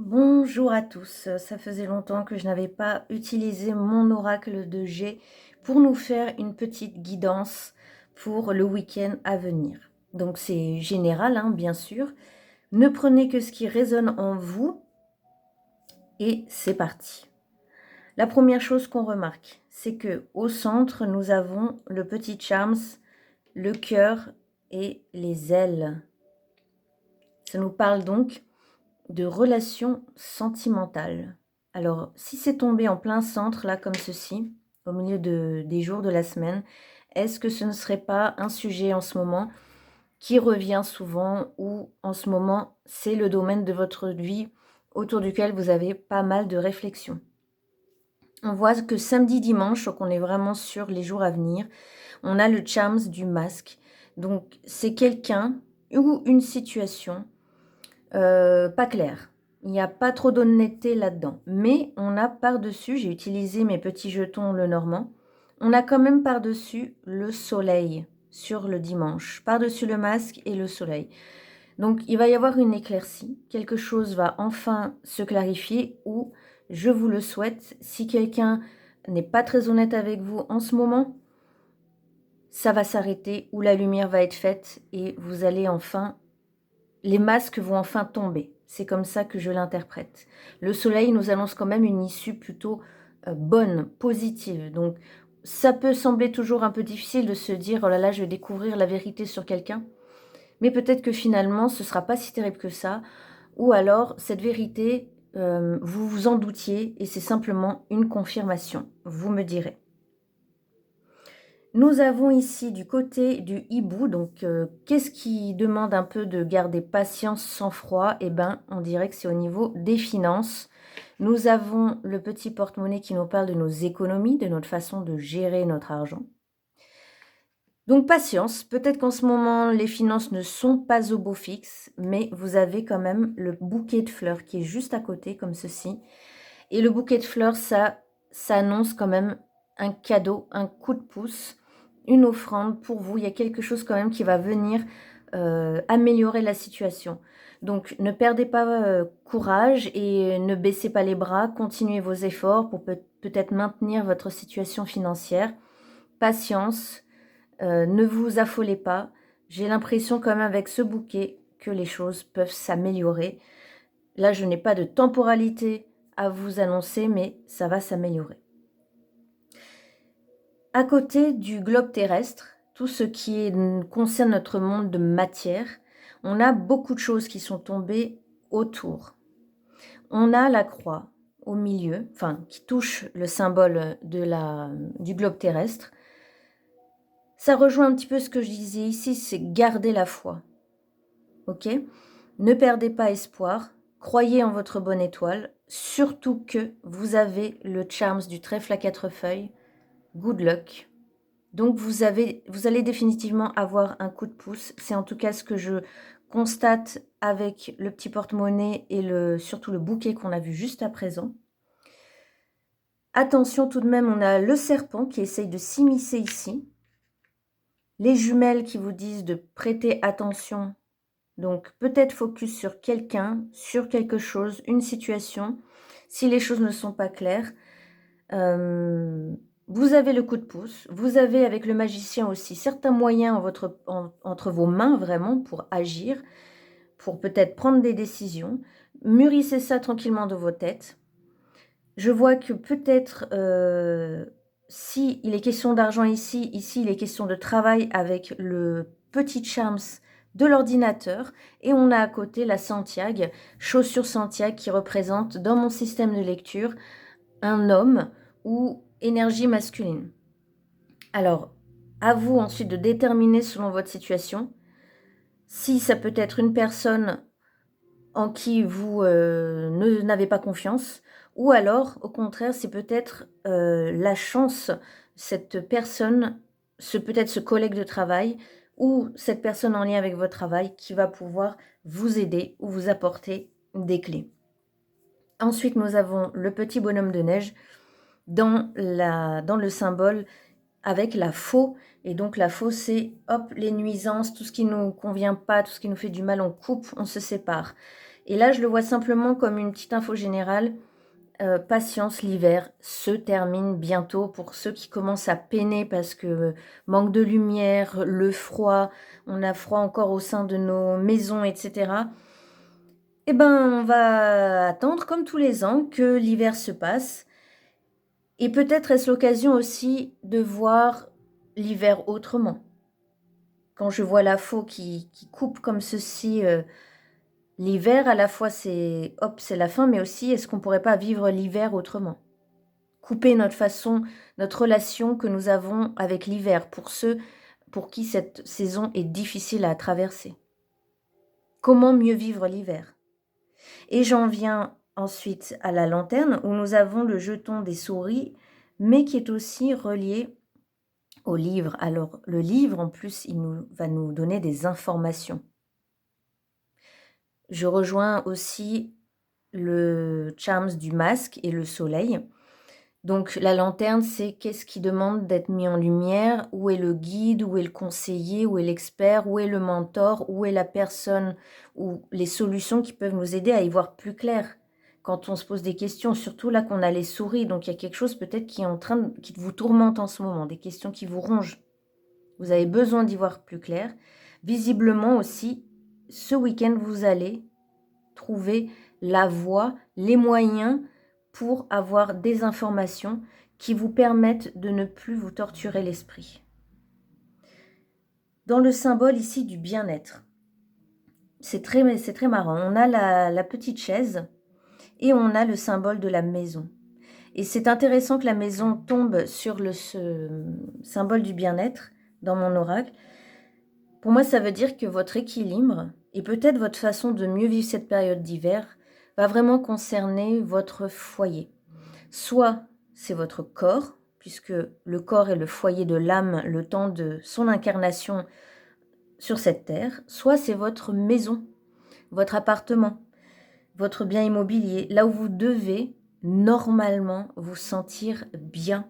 Bonjour à tous, ça faisait longtemps que je n'avais pas utilisé mon oracle de G pour nous faire une petite guidance pour le week-end à venir. Donc c'est général, hein, bien sûr. Ne prenez que ce qui résonne en vous et c'est parti. La première chose qu'on remarque, c'est que au centre, nous avons le petit charms, le cœur et les ailes. Ça nous parle donc de relations sentimentales. Alors, si c'est tombé en plein centre, là, comme ceci, au milieu des jours de la semaine, est-ce que ce ne serait pas un sujet en ce moment qui revient souvent ou en ce moment, c'est le domaine de votre vie autour duquel vous avez pas mal de réflexions? On voit que samedi, dimanche, donc on est vraiment sur les jours à venir, on a le charms du masque. Donc, c'est quelqu'un ou une situation pas clair. Il n'y a pas trop d'honnêteté là-dedans. Mais on a par-dessus, j'ai utilisé mes petits jetons le normand, on a quand même par-dessus le soleil sur le dimanche, par-dessus le masque et le soleil. Donc il va y avoir une éclaircie, quelque chose va enfin se clarifier ou, je vous le souhaite, si quelqu'un n'est pas très honnête avec vous en ce moment, ça va s'arrêter ou la lumière va être faite et vous allez enfin les masques vont enfin tomber. C'est comme ça que je l'interprète. Le soleil nous annonce quand même une issue plutôt bonne, positive. Donc, ça peut sembler toujours un peu difficile de se dire, oh là là, je vais découvrir la vérité sur quelqu'un. Mais peut-être que finalement, ce ne sera pas si terrible que ça. Ou alors, cette vérité, vous vous en doutiez et c'est simplement une confirmation. Vous me direz. Nous avons ici du côté du hibou, donc qu'est-ce qui demande un peu de garder patience, sang-froid? Eh ben, on dirait que c'est au niveau des finances. Nous avons le petit porte-monnaie qui nous parle de nos économies, de notre façon de gérer notre argent. Donc patience, peut-être qu'en ce moment, les finances ne sont pas au beau fixe, mais vous avez quand même le bouquet de fleurs qui est juste à côté, comme ceci. Et le bouquet de fleurs, ça annonce quand même un cadeau, un coup de pouce, une offrande pour vous. Il y a quelque chose quand même qui va venir améliorer la situation. Donc ne perdez pas courage et ne baissez pas les bras. Continuez vos efforts pour peut-être maintenir votre situation financière. Patience, ne vous affolez pas. J'ai l'impression quand même avec ce bouquet que les choses peuvent s'améliorer. Là, je n'ai pas de temporalité à vous annoncer, mais ça va s'améliorer. À côté du globe terrestre, tout ce qui concerne notre monde de matière, on a beaucoup de choses qui sont tombées autour. On a la croix au milieu, enfin, qui touche le symbole du globe terrestre. Ça rejoint un petit peu ce que je disais ici, c'est garder la foi. Ok? Ne perdez pas espoir, croyez en votre bonne étoile, surtout que vous avez le charms du trèfle à 4 feuilles. Good luck. Donc vous allez définitivement avoir un coup de pouce. C'est en tout cas ce que je constate avec le petit porte-monnaie et surtout le bouquet qu'on a vu juste à présent. Attention tout de même, on a le serpent qui essaye de s'immiscer ici. Les jumelles qui vous disent de prêter attention. Donc peut-être focus sur quelqu'un, sur quelque chose, une situation. Si les choses ne sont pas claires, vous avez le coup de pouce. Vous avez avec le magicien aussi certains moyens entre vos mains vraiment pour agir, pour peut-être prendre des décisions. Mûrissez ça tranquillement dans vos têtes. Je vois que peut-être si il est question d'argent ici il est question de travail avec le petit charms de l'ordinateur et on a à côté la Santiago, chaussure Santiago qui représente dans mon système de lecture un homme ou énergie masculine. Alors, à vous ensuite de déterminer selon votre situation si ça peut être une personne en qui vous n'avez pas confiance, ou alors, au contraire, c'est peut-être la chance, cette personne, peut-être ce collègue de travail, ou cette personne en lien avec votre travail qui va pouvoir vous aider ou vous apporter des clés. Ensuite, nous avons le petit bonhomme de neige dans le symbole avec la faux. Et donc la faux, c'est hop, les nuisances, tout ce qui ne nous convient pas, tout ce qui nous fait du mal, on coupe, on se sépare. Et là, je le vois simplement comme une petite info générale. Patience, l'hiver se termine bientôt pour ceux qui commencent à peiner parce que manque de lumière, le froid, on a froid encore au sein de nos maisons, etc. Eh ben, on va attendre comme tous les ans que l'hiver se passe. Et peut-être est-ce l'occasion aussi de voir l'hiver autrement. Quand je vois la faux qui coupe comme ceci l'hiver, à la fois c'est hop, c'est la fin, mais aussi est-ce qu'on pourrait pas vivre l'hiver autrement? Couper notre façon, notre relation que nous avons avec l'hiver pour ceux pour qui cette saison est difficile à traverser. Comment mieux vivre l'hiver? Et j'en viens ensuite à la lanterne où nous avons le jeton des souris, mais qui est aussi relié au livre. Alors le livre, en plus, va nous donner des informations. Je rejoins aussi le charms du masque et le soleil. Donc la lanterne, c'est qu'est-ce qui demande d'être mis en lumière? Où est le guide? Où est le conseiller? Où est l'expert? Où est le mentor? Où est la personne? Ou les solutions qui peuvent nous aider à y voir plus clair quand on se pose des questions, surtout là qu'on a les souris. Donc il y a quelque chose peut-être qui est en train qui vous tourmente en ce moment, des questions qui vous rongent. Vous avez besoin d'y voir plus clair. Visiblement aussi, ce week-end, vous allez trouver la voie, les moyens pour avoir des informations qui vous permettent de ne plus vous torturer l'esprit. Dans le symbole ici du bien-être, c'est très marrant. On a la petite chaise et on a le symbole de la maison. Et c'est intéressant que la maison tombe sur ce symbole du bien-être dans mon oracle. Pour moi, ça veut dire que votre équilibre et peut-être votre façon de mieux vivre cette période d'hiver va vraiment concerner votre foyer. Soit c'est votre corps, puisque le corps est le foyer de l'âme, le temps de son incarnation sur cette terre, soit c'est votre maison, votre appartement, votre bien immobilier, là où vous devez normalement vous sentir bien.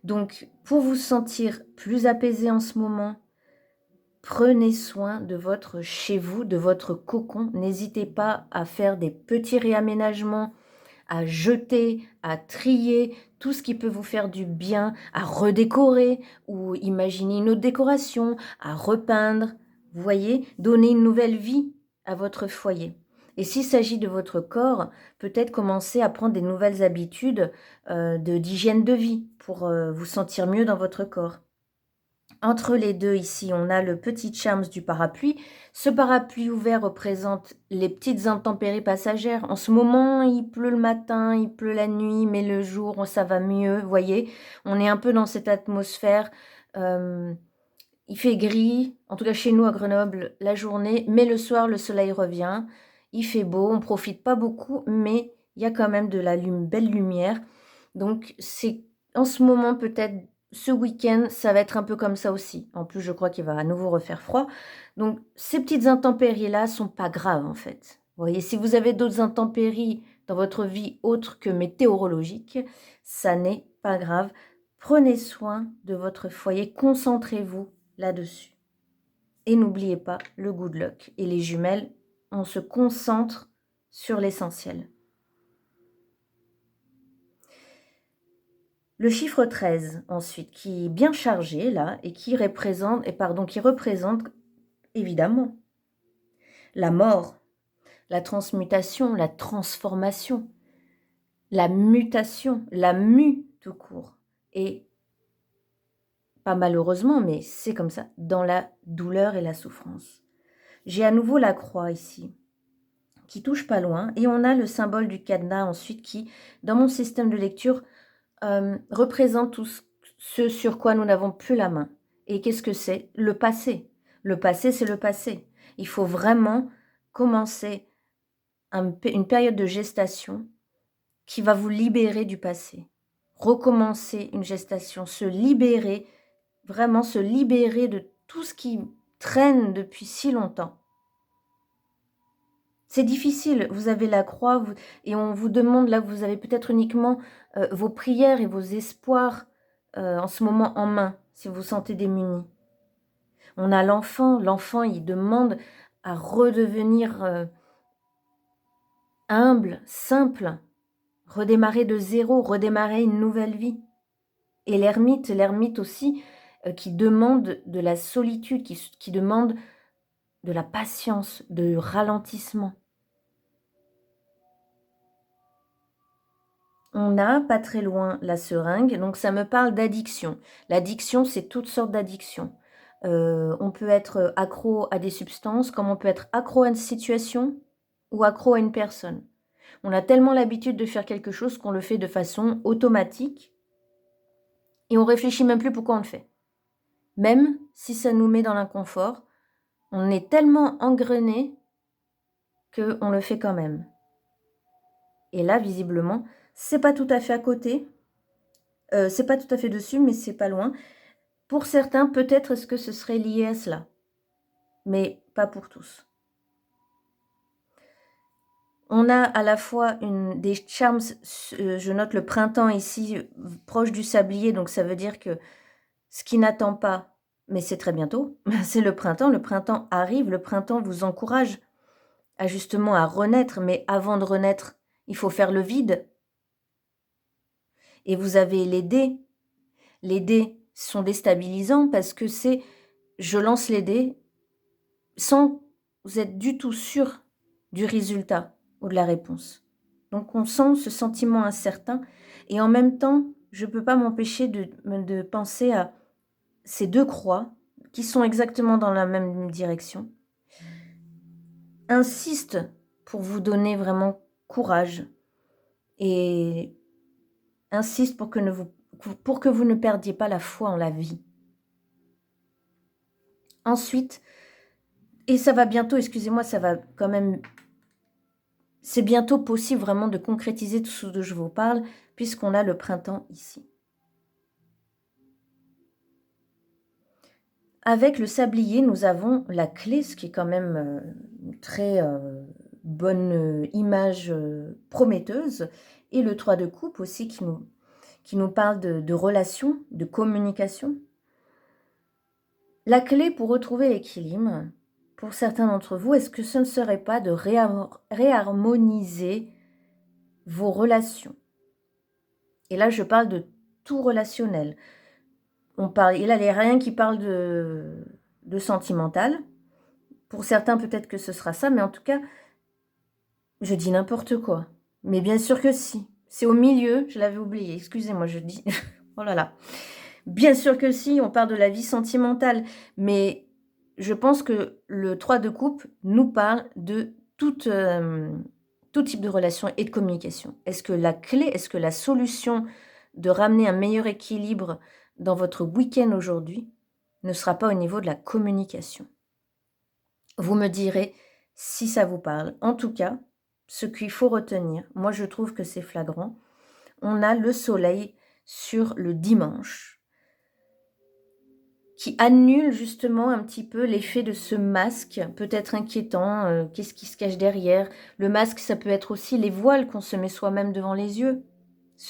Donc, pour vous sentir plus apaisé en ce moment, prenez soin de votre chez vous, de votre cocon. N'hésitez pas à faire des petits réaménagements, à jeter, à trier tout ce qui peut vous faire du bien, à redécorer ou imaginer une autre décoration, à repeindre. Vous voyez, donner une nouvelle vie à votre foyer. Et s'il s'agit de votre corps, peut-être commencer à prendre des nouvelles habitudes d'hygiène de vie pour vous sentir mieux dans votre corps. Entre les deux, ici, on a le petit charms du parapluie. Ce parapluie ouvert représente les petites intempéries passagères. En ce moment, il pleut le matin, il pleut la nuit, mais le jour, ça va mieux, vous voyez. On est un peu dans cette atmosphère. Il fait gris, en tout cas chez nous à Grenoble, la journée, mais le soir, le soleil revient. Il fait beau, on ne profite pas beaucoup, mais il y a quand même de la belle lumière. Donc, c'est en ce moment peut-être ce week-end, ça va être un peu comme ça aussi. En plus, je crois qu'il va à nouveau refaire froid. Donc, ces petites intempéries-là sont pas graves, en fait. Vous voyez, si vous avez d'autres intempéries dans votre vie autres que météorologiques, ça n'est pas grave. Prenez soin de votre foyer, concentrez-vous là-dessus. Et n'oubliez pas le good luck. Et les jumelles, on se concentre sur l'essentiel. Le chiffre 13, ensuite, qui est bien chargé, là, et qui représente évidemment la mort, la transmutation, la transformation, la mutation, la mue tout court. Et, pas malheureusement, mais c'est comme ça, dans la douleur et la souffrance. J'ai à nouveau la croix ici, qui touche pas loin, et on a le symbole du cadenas ensuite qui, dans mon système de lecture, représente tout ce sur quoi nous n'avons plus la main. Et qu'est-ce que c'est? Le passé. Le passé, c'est le passé. Il faut vraiment commencer une période de gestation qui va vous libérer du passé. Recommencer une gestation, se libérer, vraiment se libérer de tout ce qui traîne depuis si longtemps. C'est difficile, vous avez la croix et on vous demande, là, vous avez peut-être uniquement vos prières et vos espoirs en ce moment en main, si vous vous sentez démunis. On a l'enfant il demande à redevenir humble, simple, redémarrer de zéro, redémarrer une nouvelle vie. Et l'ermite aussi, qui demande de la solitude, qui demande de la patience, de ralentissement. On a, pas très loin, la seringue, donc ça me parle d'addiction. L'addiction, c'est toutes sortes d'addictions. On peut être accro à des substances, comme on peut être accro à une situation ou accro à une personne. On a tellement l'habitude de faire quelque chose qu'on le fait de façon automatique et on réfléchit même plus pourquoi on le fait. Même si ça nous met dans l'inconfort, on est tellement engrené qu'on le fait quand même. Et là, visiblement, c'est pas tout à fait à côté, c'est pas tout à fait dessus, mais c'est pas loin. Pour certains, peut-être est-ce que ce serait lié à cela, mais pas pour tous. On a à la fois des charms, je note le printemps ici, proche du sablier, donc ça veut dire que ce qui n'attend pas, mais c'est très bientôt, c'est le printemps arrive, le printemps vous encourage à justement à renaître, mais avant de renaître, il faut faire le vide. Et vous avez les dés. Les dés sont déstabilisants parce que c'est je lance les dés sans vous êtes du tout sûr du résultat ou de la réponse. Donc on sent ce sentiment incertain et en même temps, je ne peux pas m'empêcher de penser à ces deux croix qui sont exactement dans la même direction. Insiste pour vous donner vraiment courage et insiste pour que vous ne perdiez pas la foi en la vie. Ensuite, et ça va bientôt, excusez-moi, ça va quand même... C'est bientôt possible vraiment de concrétiser tout ce dont je vous parle, puisqu'on a le printemps ici. Avec le sablier, nous avons la clé, ce qui est quand même une très bonne image prometteuse, et le 3 de coupe aussi qui nous parle de relations, de communication. La clé pour retrouver l'équilibre, pour certains d'entre vous, est-ce que ce ne serait pas de réharmoniser vos relations? Et là, je parle de tout relationnel. Il n'y a rien qui parle de sentimental. Pour certains, peut-être que ce sera ça, mais en tout cas, je dis n'importe quoi. Mais bien sûr que si. C'est au milieu, je l'avais oublié, excusez-moi, je dis... oh là là. Bien sûr que si, on parle de la vie sentimentale, mais je pense que le 3 de coupe nous parle de tout type de relation et de communication. Est-ce que la clé, est-ce que la solution de ramener un meilleur équilibre dans votre week-end aujourd'hui ne sera pas au niveau de la communication? Vous me direz si ça vous parle. En tout cas, ce qu'il faut retenir, moi je trouve que c'est flagrant, on a le soleil sur le dimanche qui annule justement un petit peu l'effet de ce masque, peut-être inquiétant, qu'est-ce qui se cache derrière? Le masque, ça peut être aussi les voiles qu'on se met soi-même devant les yeux,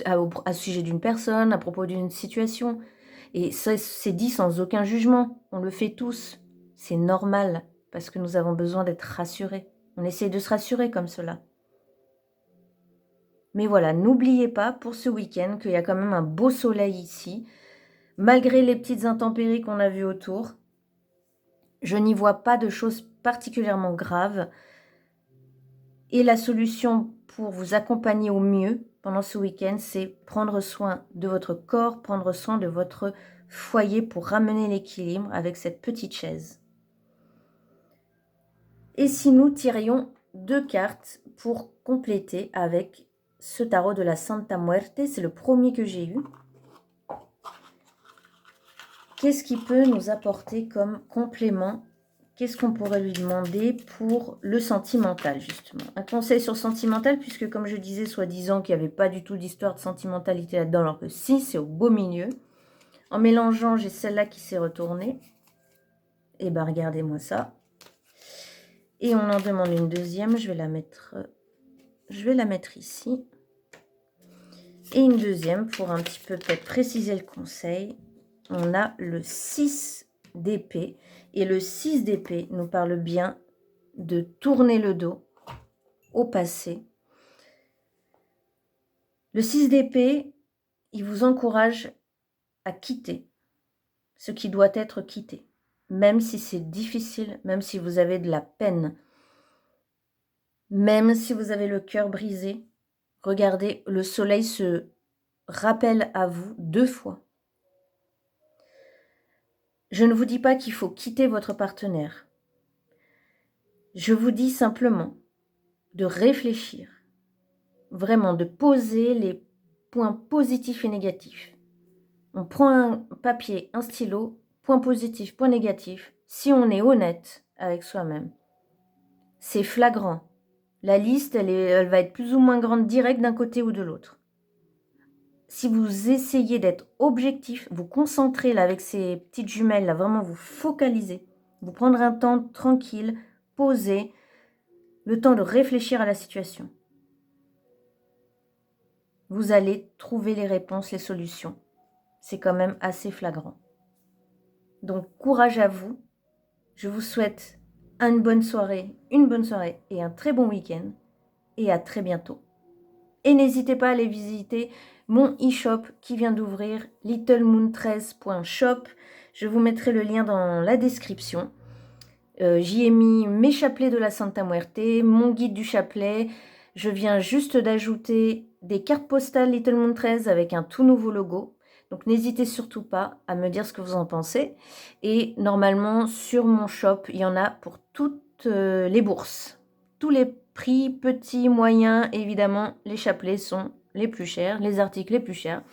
à sujet d'une personne, à propos d'une situation. Et ça, c'est dit sans aucun jugement, on le fait tous. C'est normal, parce que nous avons besoin d'être rassurés. On essaie de se rassurer comme cela. Mais voilà, n'oubliez pas pour ce week-end qu'il y a quand même un beau soleil ici, malgré les petites intempéries qu'on a vues autour. Je n'y vois pas de choses particulièrement graves. Et la solution pour vous accompagner au mieux pendant ce week-end, c'est prendre soin de votre corps, prendre soin de votre foyer pour ramener l'équilibre avec cette petite chaise. Et si nous tirions 2 cartes pour compléter avec ce tarot de la Santa Muerte, c'est le premier que j'ai eu. Qu'est-ce qui peut nous apporter comme complément? Qu'est-ce qu'on pourrait lui demander pour le sentimental, justement? Un conseil sur sentimental, puisque comme je disais, soi-disant qu'il n'y avait pas du tout d'histoire de sentimentalité là-dedans, alors que si, c'est au beau milieu. En mélangeant, j'ai celle-là qui s'est retournée. Et bien, regardez-moi ça. Et on en demande une deuxième, je vais la mettre ici. Et une deuxième, pour un petit peu peut-être préciser le conseil, on a le 6 d'épée. Et le 6 d'épée nous parle bien de tourner le dos au passé Le 6 d'épée, il vous encourage à quitter ce qui doit être quitté. Même si c'est difficile, même si vous avez de la peine, même si vous avez le cœur brisé, regardez, le soleil se rappelle à vous 2 fois. Je ne vous dis pas qu'il faut quitter votre partenaire. Je vous dis simplement de réfléchir, vraiment de poser les points positifs et négatifs. On prend un papier, un stylo, point positif, point négatif. Si on est honnête avec soi-même, c'est flagrant. La liste, elle va être plus ou moins grande direct d'un côté ou de l'autre. Si vous essayez d'être objectif, vous concentrez là avec ces petites jumelles, là vraiment vous focalisez, vous prendre un temps tranquille, posé, le temps de réfléchir à la situation. Vous allez trouver les réponses, les solutions. C'est quand même assez flagrant. Donc courage à vous. Je vous souhaite une bonne soirée et un très bon week-end. Et à très bientôt. Et n'hésitez pas à aller visiter mon e-shop qui vient d'ouvrir, littlemoon13.shop. Je vous mettrai le lien dans la description. J'y ai mis mes chapelets de la Santa Muerte, mon guide du chapelet. Je viens juste d'ajouter des cartes postales Little Moon 13 avec un tout nouveau logo. Donc n'hésitez surtout pas à me dire ce que vous en pensez. Et normalement, sur mon shop, il y en a pour toutes les bourses. Tous les prix, petits, moyens, évidemment, les chapelets sont les plus chers, les articles les plus chers.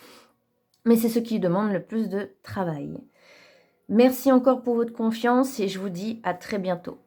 Mais c'est ce qui demande le plus de travail. Merci encore pour votre confiance et je vous dis à très bientôt.